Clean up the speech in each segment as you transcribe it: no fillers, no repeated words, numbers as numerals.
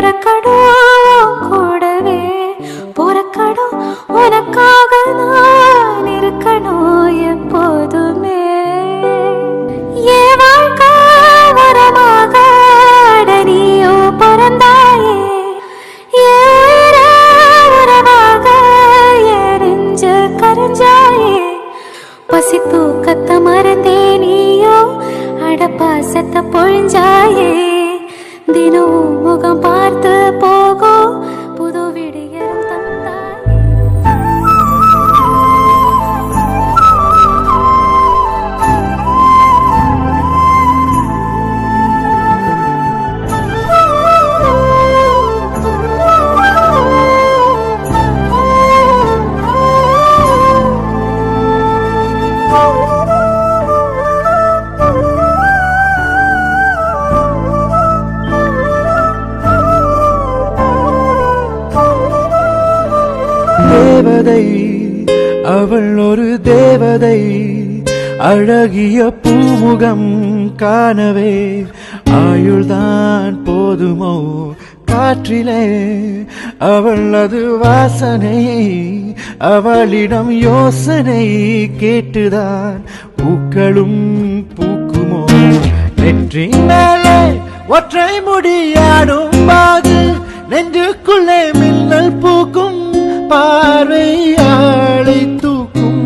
பொறக்கடும் கூடவே பொறக்கடும் உனக்காக நான் இருக்கணும் எப்போதுமே என் வாழ்க்கை வரமாக நீயோ பிறந்தாயே உறவாக எரிஞ்ச கரைஞ்சாயே பசி தூக்கத்தை மறந்தே நீயோ அடப்பாசத்தை பொழிஞ்சாயே தினம் முகம் பார்த்து போகும் புது விடியல் தந்தாயே தேவதை அவள் ஒரு தேவதை அழகிய பூமுகம் காணவே ஆயுள்தான் போதுமோ காற்றிலே அவள் அது வாசனை அவளிடம் யோசனை கேட்டுதான் பூக்களும் பூக்குமோ நெற்றி மேலே ஒற்றை முடியாடும் பாது நெஞ்சுக்குள்ளே மின்னல் பூக்கும் பார்வையாளை தூக்கும்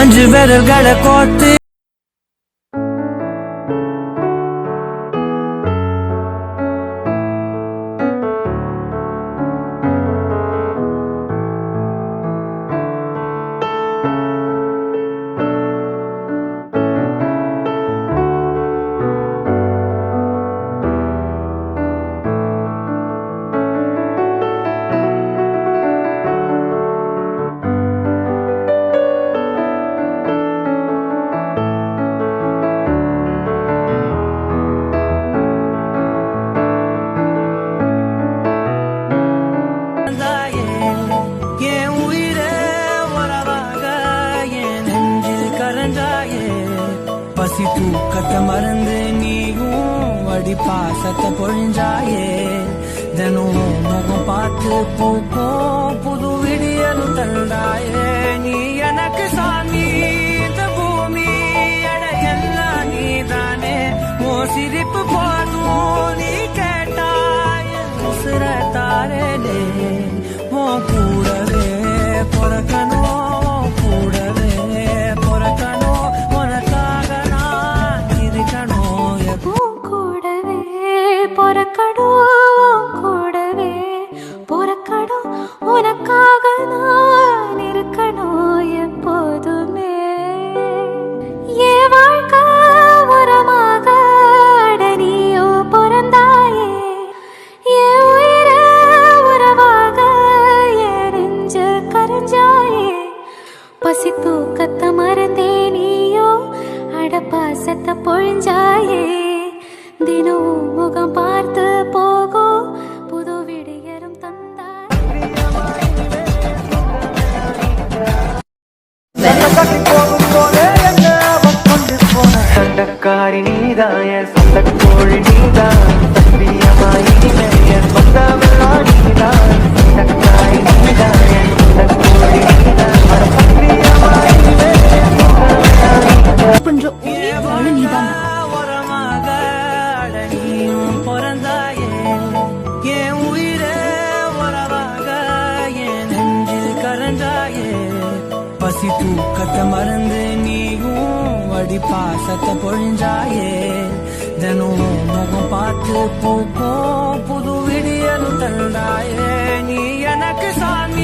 அஞ்சு விரல்களை கோர்த்து பசி தூக்கத்தை மறந்து நீயும் அடி பாசத்தை பொழிஞ்சாயே தினம் முகம் பார்த்து பூக்கும் புது விடியலும் தந்தாயே நீ எனக்கு சாமி இந்த பூமி எல்லாம் நீதானே ஓ சிரிப்பு போதும் நீ கேட்டாய் உசுர தாரே ஓ கூடவே பொறக்கணும் கூடவே பொறக்கணும் பொறக்கடும் கூடவே பொறக்கடும் உனக்காக நான் இருக்கணும் எப்போதுமே என் வாழ்க்கை வரமாக நீயோ பிறந்தாயே என் உயிர உறவாக எரிஞ்ச கரைஞ்சாயே பசி தூக்கத்தை மறந்தே நீயோ அடப்பாசத்தை பொழிஞ்சாயே தினம் முகம் பார்த்து போகும் புது விடியலும் தண்டக்காரி நீதாய சொந்த கோழி நீதான் சத்தியமாய் சொந்தமெல்லாம் நீதான் தண்டக்காரி நீதாய சொந்த கோழி நீதான் பசி தூக்கத்தை மறந்து நீயும் அடி பாசத்தை பொழிஞ்சாயே தினம் முகம் பார்த்து பூக்கும் புது விடியலும் தந்தாயே நீ எனக்கு சாமி